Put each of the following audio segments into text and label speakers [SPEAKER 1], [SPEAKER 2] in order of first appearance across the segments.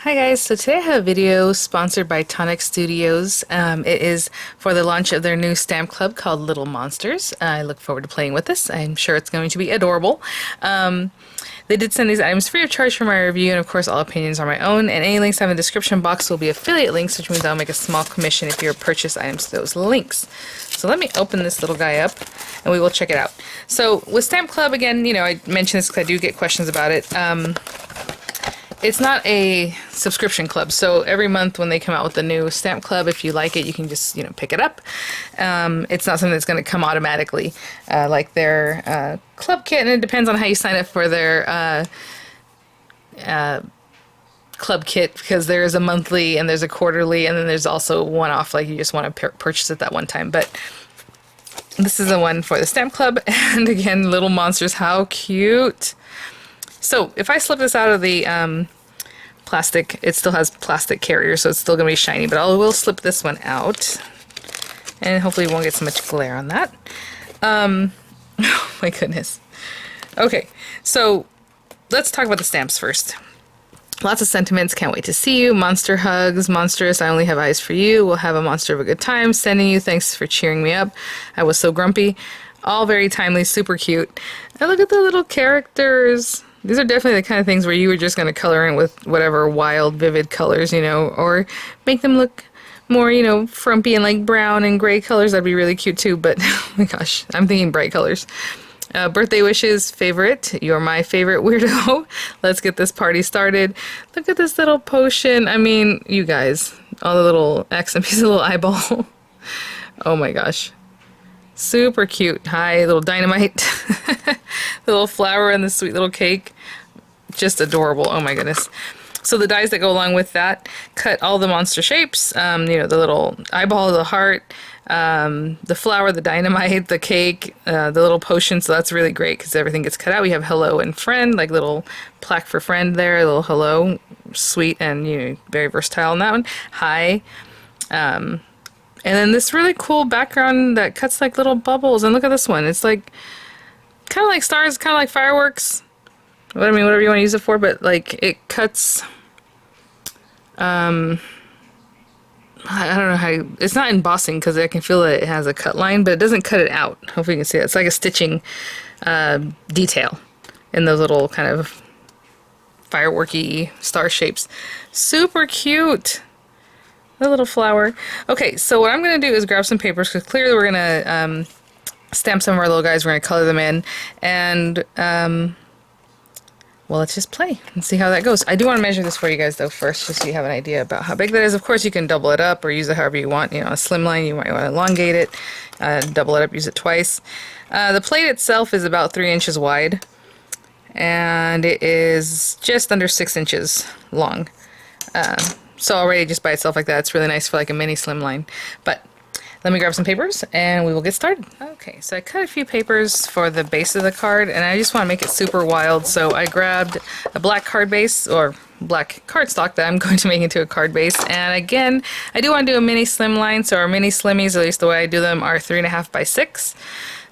[SPEAKER 1] Hi guys, so today I have a video sponsored by Tonic Studios. It is for the launch of their new stamp club called Little Monsters. I look forward to playing with this. I'm sure it's going to be adorable. They did send these items free of charge for my review, and of course all opinions are my own, and any links I have in the description box will be affiliate links, which means I'll make a small commission if you purchase items to those links. So let me open this little guy up and we will check it out. So with Stamp Club, again, I mentioned this because I do get questions about it. It's not a subscription club, so every month when they come out with a new stamp club, if you like it, you can just pick it up. It's not something that's going to come automatically, like their club kit, and it depends on how you sign up for their club kit, because there is a monthly and there's a quarterly, and then there's also one-off, like you just want to purchase it that one time. But this is the one for the stamp club, and again, Little Monsters, how cute! So if I slip this out of the plastic, it still has plastic carrier, so it's still going to be shiny, but I will slip this one out, and hopefully we won't get so much glare on that. Oh my goodness. Okay, so let's talk about the stamps first. Lots of sentiments, can't wait to see you, monster hugs, monstrous, I only have eyes for you, we'll have a monster of a good time, sending you, thanks for cheering me up, I was so grumpy. All very timely, super cute. And look at the little characters. These are definitely the kind of things where you were just going to color in with whatever wild, vivid colors, or make them look more, frumpy and like brown and gray colors. That'd be really cute too, but oh my gosh, I'm thinking bright colors. Birthday wishes, favorite. You're my favorite weirdo. Let's get this party started. Look at this little potion. I mean, you guys, all the little accent pieces, little eyeball. Oh my gosh. Super cute. Hi, little dynamite. The little flower and the sweet little cake. Just adorable. Oh my goodness. So the dies that go along with that cut all the monster shapes. The little eyeball, the heart, the flower, the dynamite, the cake, the little potion. So that's really great because everything gets cut out. We have hello and friend, like little plaque for friend there. A little hello. Sweet and very versatile on that one. Hi. And then this really cool background that cuts like little bubbles. And look at this one. It's like kind of like stars, kind of like fireworks. Whatever you want to use it for, but like it cuts. I don't know how. It's not embossing because I can feel that it has a cut line, but it doesn't cut it out. Hopefully you can see that. It's like a stitching detail in those little kind of fireworky star shapes. Super cute. The little flower. Okay, so what I'm going to do is grab some papers, because clearly we're going to stamp some of our little guys. We're going to color them in, and well, let's just play and see how that goes. I do want to measure this for you guys though first, just so you have an idea about how big that is. Of course, you can double it up or use it however you want. A slim line, you might want to elongate it, double it up, use it twice. The plate itself is about 3 inches wide, and it is just under 6 inches long. So already just by itself like that, it's really nice for like a mini slimline. But let me grab some papers and we will get started. Okay, so I cut a few papers for the base of the card, and I just want to make it super wild. So I grabbed a black card base, or black cardstock, that I'm going to make into a card base. And again, I do want to do a mini slimline, so our mini slimmies, at least the way I do them, are 3.5 by 6.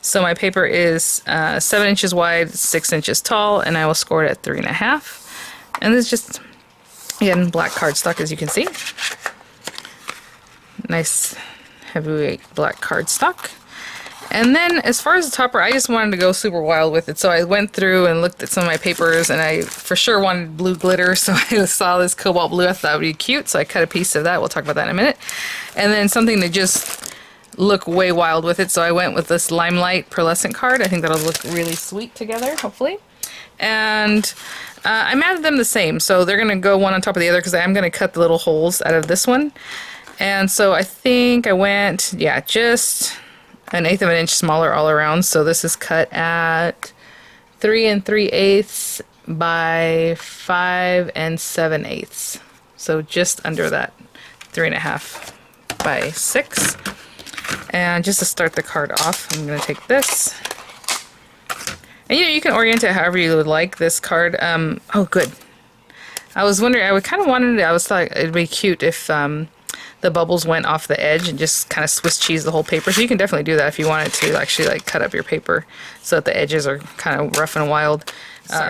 [SPEAKER 1] So my paper is 7 inches wide, 6 inches tall, and I will score it at 3.5. And this is just, again, black cardstock, as you can see. Nice heavyweight black cardstock. And then as far as the topper, I just wanted to go super wild with it. So I went through and looked at some of my papers, and I for sure wanted blue glitter. So I saw this cobalt blue. I thought that would be cute. So I cut a piece of that. We'll talk about that in a minute. And then something to just look way wild with it. So I went with this limelight pearlescent card. I think that'll look really sweet together, hopefully. And I matted them the same, so they're going to go one on top of the other, because I am going to cut the little holes out of this one. And so I think I went, yeah, just 1/8 of an inch smaller all around. So this is cut at 3 3/8 by 5 7/8. So just under that 3.5 by 6. And just to start the card off, I'm going to take this. And you can orient it however you would like this card. Oh, good. I was wondering, I would kind of wanted it, I was thought it'd be cute if the bubbles went off the edge and just kind of Swiss cheese the whole paper. So you can definitely do that if you wanted to actually like cut up your paper so that the edges are kind of rough and wild.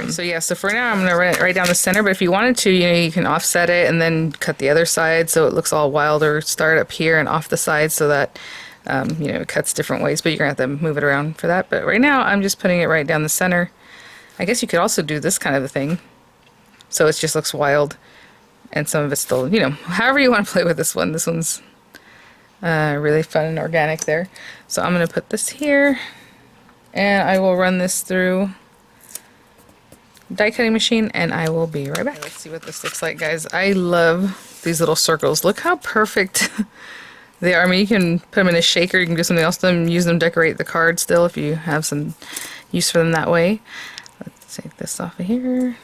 [SPEAKER 1] So yeah, so for now I'm going to run it right down the center, but if you wanted to, you know, you can offset it and then cut the other side so it looks all wild, or start up here and off the side so that, you know, it cuts different ways, but you're going to have to move it around for that. But right now I'm just putting it right down the center. I guess you could also do this kind of a thing, so it just looks wild, and some of it's still, you know, however you want to play with this one. This one's really fun and organic there. So I'm going to put this here, and I will run this through die cutting machine, and I will be right back. Okay, let's see what this looks like, guys. I love these little circles. Look how perfect they are. I mean, you can put them in a shaker, you can do something else to them, use them to decorate the card still if you have some use for them that way. Let's take this off of here.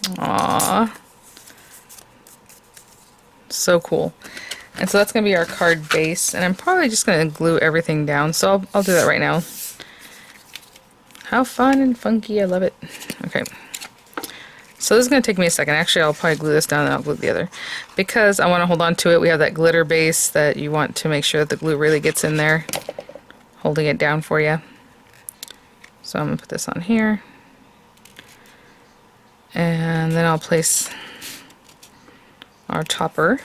[SPEAKER 1] Aww. So cool. And so that's going to be our card base, and I'm probably just going to glue everything down, so I'll do that right now. How fun and funky, I love it. Okay. So this is going to take me a second. Actually, I'll probably glue this down and I'll glue the other, because I want to hold on to it. We have that glitter base that you want to make sure that the glue really gets in there, holding it down for you. So I'm going to put this on here. And then I'll place our topper.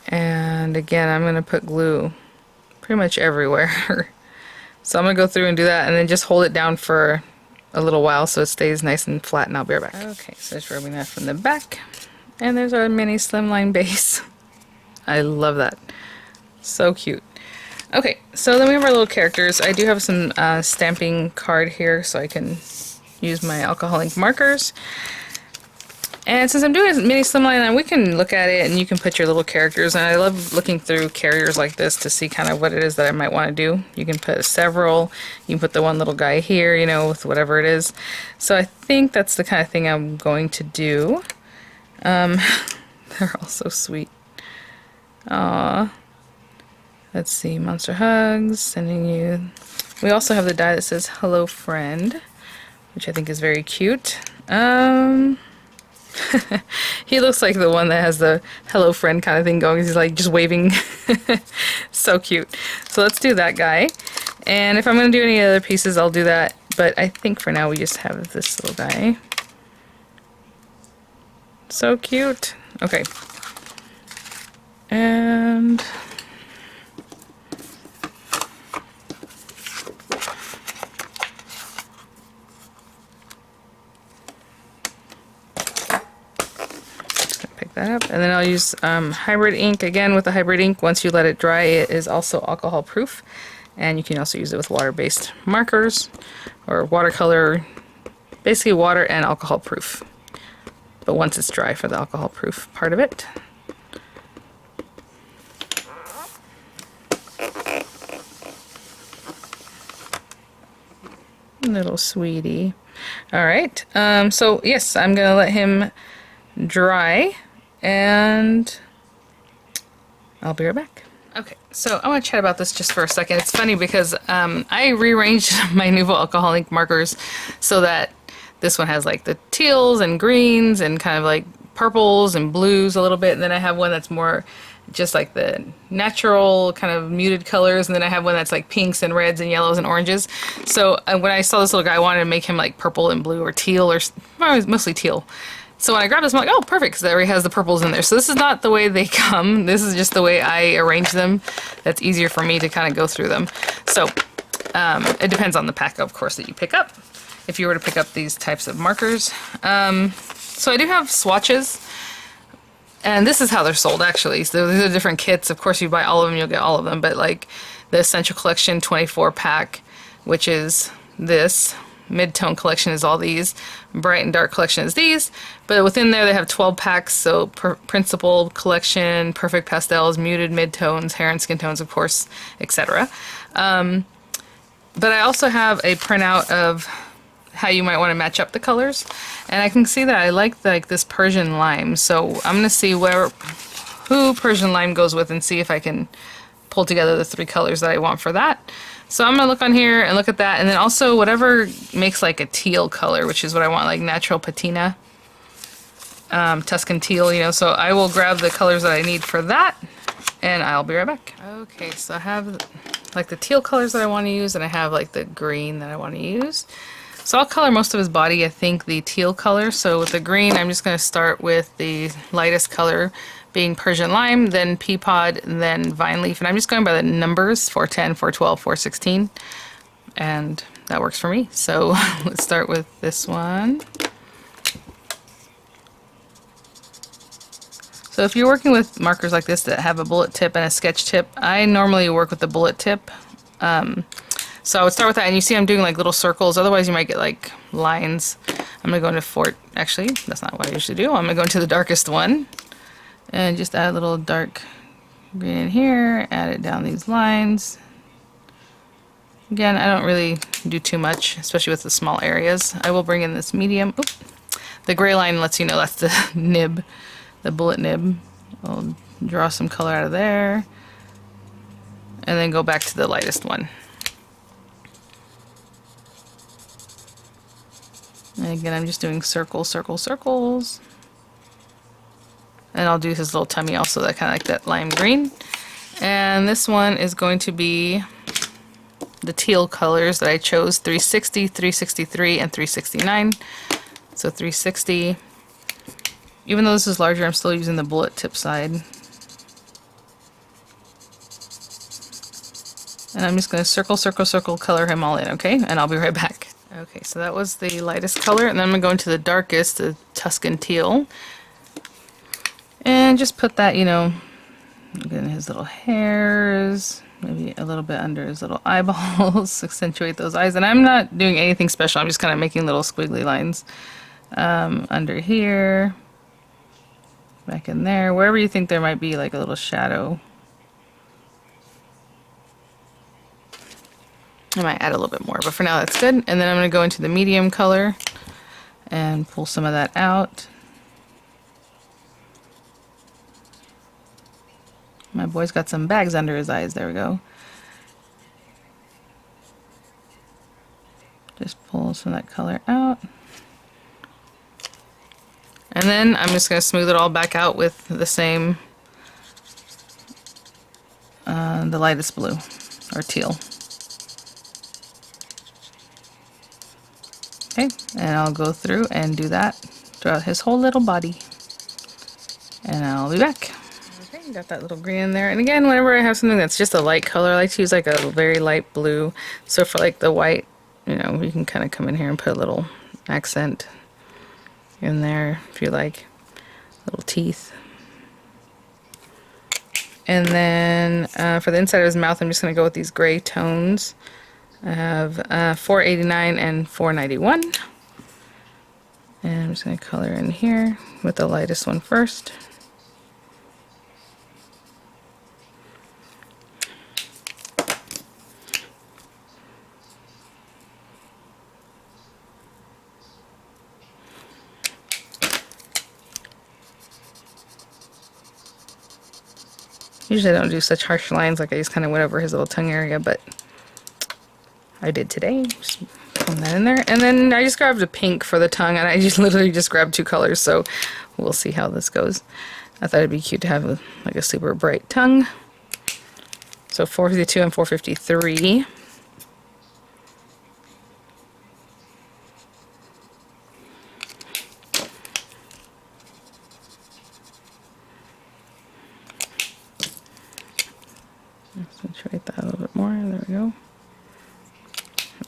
[SPEAKER 1] And again, I'm going to put glue pretty much everywhere. So I'm going to go through and do that, and then just hold it down for a little while so it stays nice and flat, and I'll be right back. Okay, so just rubbing that from the back. And there's our mini slimline base. I love that. So cute. Okay, so then we have our little characters. I do have some stamping card here so I can use my alcohol ink markers. And since I'm doing a mini slimline, we can look at it and you can put your little characters. And I love looking through carriers like this to see kind of what it is that I might want to do. You can put several. You can put the one little guy here, you know, with whatever it is. So I think that's the kind of thing I'm going to do. They're all so sweet. Aww. Let's see, Monster Hugs, sending you. We also have the die that says Hello Friend, which I think is very cute. He looks like the one that has the Hello Friend kind of thing going. He's like just waving. So cute. So let's do that guy. And if I'm going to do any other pieces, I'll do that. But I think for now we just have this little guy. So cute. Okay. And that up, and then I'll use hybrid ink. Again, with the hybrid ink, once you let it dry, it is also alcohol proof, and you can also use it with water-based markers or watercolor, basically water and alcohol proof, but once it's dry for the alcohol proof part of it. Little sweetie. Alright, so yes, I'm gonna let him dry, and I'll be right back. Okay, so I want to chat about this just for a second. It's funny because I rearranged my Nuvo alcohol ink markers so that this one has like the teals and greens and kind of like purples and blues a little bit, and then I have one that's more just like the natural kind of muted colors, and then I have one that's like pinks and reds and yellows and oranges. So when I saw this little guy, I wanted to make him like purple and blue or teal, or mostly teal. So when I grabbed this, I'm like, oh, perfect, because it already has the purples in there. So this is not the way they come. This is just the way I arrange them. That's easier for me to kind of go through them. So it depends on the pack, of course, that you pick up, if you were to pick up these types of markers. So I do have swatches, and this is how they're sold, actually. So these are different kits. Of course, if you buy all of them, you'll get all of them. But like the Essential Collection 24 pack, which is this. Mid-tone collection is all these. Bright and dark collection is these. But within there they have 12 packs, so Principal collection, perfect pastels, muted mid-tones, hair and skin tones, of course, etc. But I also have a printout of how you might want to match up the colors. And I can see that I like this Persian lime, so I'm going to see who Persian lime goes with and see if I can pull together the 3 colors that I want for that. So I'm going to look on here and look at that, and then also whatever makes like a teal color, which is what I want, like natural patina. Tuscan teal, you know, so I will grab the colors that I need for that, and I'll be right back. Okay, so I have like the teal colors that I want to use, and I have like the green that I want to use. So I'll color most of his body, I think, the teal color. So with the green, I'm just going to start with the lightest color being Persian lime, then pea pod, and then vine leaf. And I'm just going by the numbers, 410, 412, 416. And that works for me. So let's start with this one. So if you're working with markers like this that have a bullet tip and a sketch tip, I normally work with the bullet tip. So I would start with that, and you see I'm doing like little circles, otherwise you might get like lines. I'm going to go into actually, that's not what I usually do. I'm going to go into the darkest one, and just add a little dark green in here, add it down these lines. Again, I don't really do too much, especially with the small areas. I will bring in this medium. Oop. The gray line lets you know that's the nib, the bullet nib. I'll draw some color out of there, and then go back to the lightest one. And again, I'm just doing circles, circles, circles. And I'll do his little tummy also, that kind of like that lime green. And this one is going to be the teal colors that I chose, 360, 363, and 369. So 360. Even though this is larger, I'm still using the bullet tip side. And I'm just going to circle, circle, circle, color him all in, okay? And I'll be right back. Okay, so that was the lightest color, and then I'm going to go into the darkest, the Tuscan teal. And just put that, you know, again, his little hairs, maybe a little bit under his little eyeballs, accentuate those eyes. And I'm not doing anything special, I'm just kind of making little squiggly lines under here, back in there, wherever you think there might be like a little shadow. I might add a little bit more, but for now that's good. And then I'm going to go into the medium color and pull some of that out. My boy's got some bags under his eyes. There we go. Just pull some of that color out. And then I'm just going to smooth it all back out with the same, the lightest blue, or teal. Okay, and I'll go through and do that throughout his whole little body. And I'll be back. Okay, got that little green in there. And again, whenever I have something that's just a light color, I like to use like a very light blue. So for like the white, you know, you can kind of come in here and put a little accent in there if you like. Little teeth. And then for the inside of his mouth, I'm just going to go with these gray tones. I have 489 and 491. And I'm just going to color in here with the lightest one first. Usually I don't do such harsh lines, like I just kind of went over his little tongue area, but I did today. Just put that in there. And then I just grabbed a pink for the tongue, and I just literally just grabbed two colors, so we'll see how this goes. I thought it'd be cute to have like a super bright tongue. So 452 and 453. Let's saturate that a little bit more. There we go.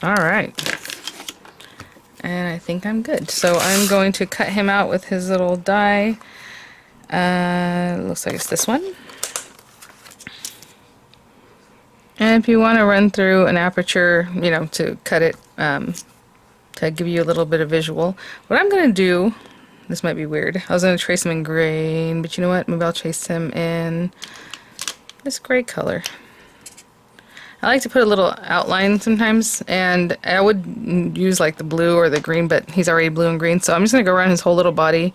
[SPEAKER 1] Alright. And I think I'm good. So I'm going to cut him out with his little die. Looks like it's this one. And if you want to run through an aperture, you know, to cut it, to give you a little bit of visual, what I'm going to do, this might be weird, I was going to trace him in green, but you know what, maybe I'll trace him in this gray color. I like to put a little outline sometimes, and I would use like the blue or the green, but he's already blue and green, so I'm just going to go around his whole little body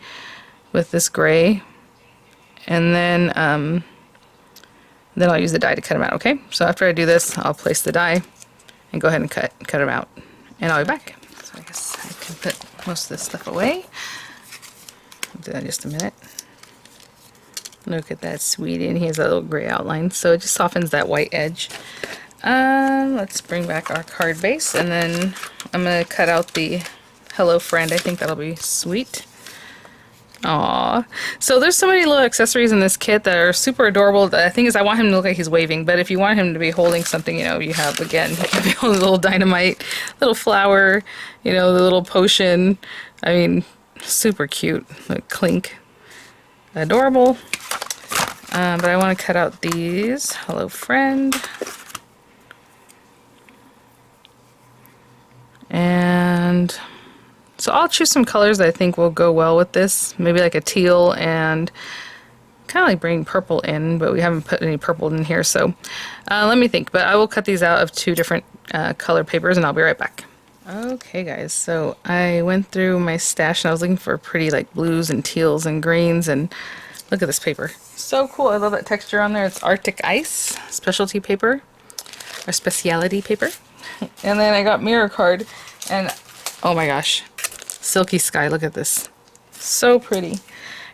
[SPEAKER 1] with this gray, and then I'll use the die to cut him out, okay? So after I do this, I'll place the die and go ahead and cut him out, and I'll be back. So I guess I can put most of this stuff away. I'll do that in just a minute. Look at that sweetie, and he has that little gray outline, so it just softens that white edge. Let's bring back our card base, and then I'm going to cut out the hello friend. I think that'll be sweet. Aww. So there's so many little accessories in this kit that are super adorable. The thing is, I want him to look like he's waving, but if you want him to be holding something, you know, you have, again, he can be holding a little dynamite, little flower, you know, the little potion. I mean, super cute. Like clink. Adorable. But I want to cut out these. Hello friend. And so I'll choose some colors that I think will go well with this. Maybe like a teal and kind of like bring purple in, but we haven't put any purple in here, so let me think. But I will cut these out of 2 different color papers, and I'll be right back. Okay guys, so I went through my stash and I was looking for pretty like blues and teals and greens, and look at this paper. So cool. I love that texture on there. It's Arctic Ice specialty paper, or speciality paper. And then I got mirror card, and oh my gosh, Silky Sky, look at this. So pretty.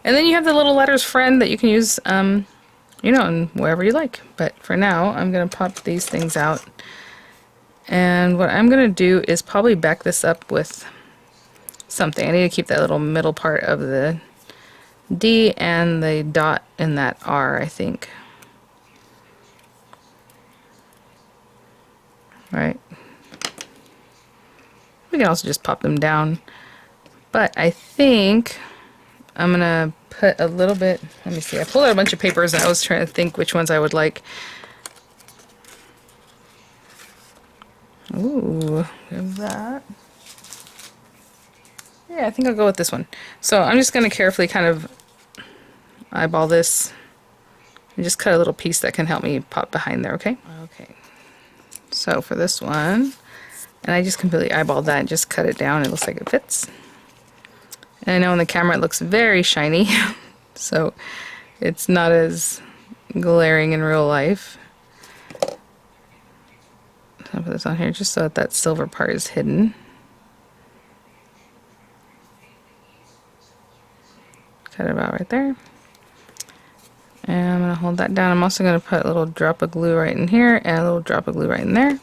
[SPEAKER 1] And then you have the little letters friend that you can use, you know, in wherever you like. But for now, I'm going to pop these things out. And what I'm going to do is probably back this up with something. I need to keep that little middle part of the D and the dot in that R, I think. Right. We can also just pop them down. But I think I'm gonna put a little bit, let me see, I pulled out a bunch of papers and I was trying to think which ones I would like. Ooh, have that. Yeah, I think I'll go with this one. So I'm just gonna carefully kind of eyeball this and just cut a little piece that can help me pop behind there, okay? Okay. So for this one, and I just completely eyeballed that and just cut it down. It looks like it fits. And I know on the camera it looks very shiny, so it's not as glaring in real life. So I'll put this on here just so that that silver part is hidden. Cut it about right there. And I'm going to hold that down. I'm also going to put a little drop of glue right in here and a little drop of glue right in there.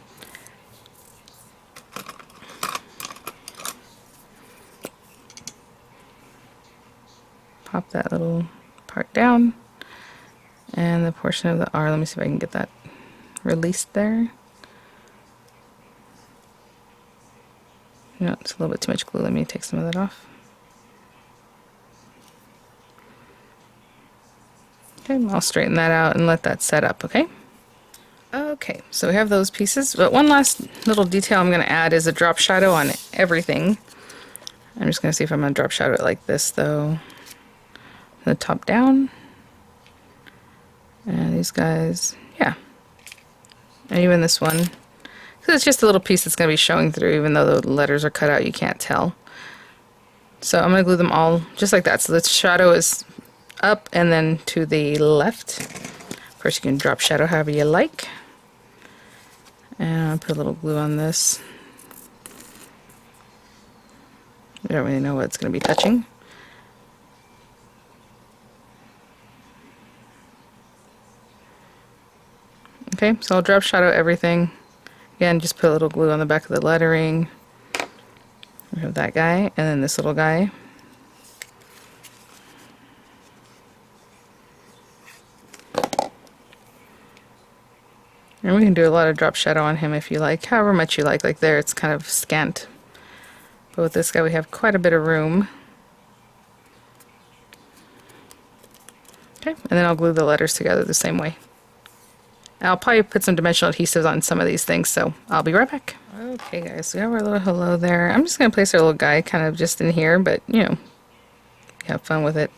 [SPEAKER 1] Pop that little part down. And the portion of the R, let me see if I can get that released there. No, it's a little bit too much glue. Let me take some of that off. Okay, I'll straighten that out and let that set up, okay? Okay, so we have those pieces, but one last little detail I'm going to add is a drop shadow on everything. I'm just going to see if I'm going to drop shadow it like this, though. The top down. And these guys, yeah. And even this one. Because it's just a little piece that's going to be showing through, even though the letters are cut out, you can't tell. So I'm going to glue them all just like that. So the shadow is up and then to the left. Of course, you can drop shadow however you like. And I'll put a little glue on this. You don't really know what it's going to be touching. Okay, so I'll drop shadow everything. Again, just put a little glue on the back of the lettering. We have that guy, and then this little guy. And we can do a lot of drop shadow on him if you like, however much you like. Like there, it's kind of scant. But with this guy, we have quite a bit of room. Okay, and then I'll glue the letters together the same way. I'll probably put some dimensional adhesives on some of these things, so I'll be right back. Okay guys, so we have our little hello there. I'm just going to place our little guy kind of just in here, but you know, have fun with it.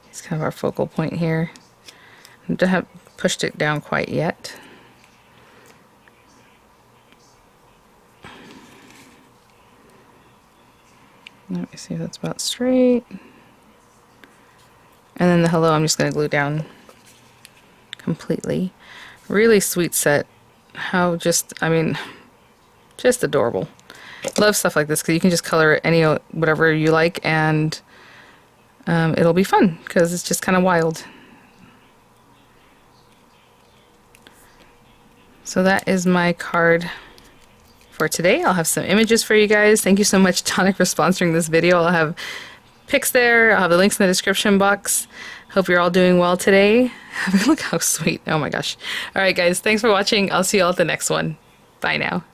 [SPEAKER 1] He's kind of our focal point here. I haven't pushed it down quite yet. Let me see if that's about straight. And then the hello I'm just going to glue down completely. Really sweet set. How just, I mean, just adorable. Love stuff like this because you can just color it any, whatever you like, and it'll be fun because it's just kind of wild. So that is my card for today. I'll have some images for you guys. Thank you so much, Tonic, for sponsoring this video. I'll have pics there. I'll have the links in the description box. Hope you're all doing well today. Look how sweet. Oh my gosh. All right, guys. Thanks for watching. I'll see you all at the next one. Bye now.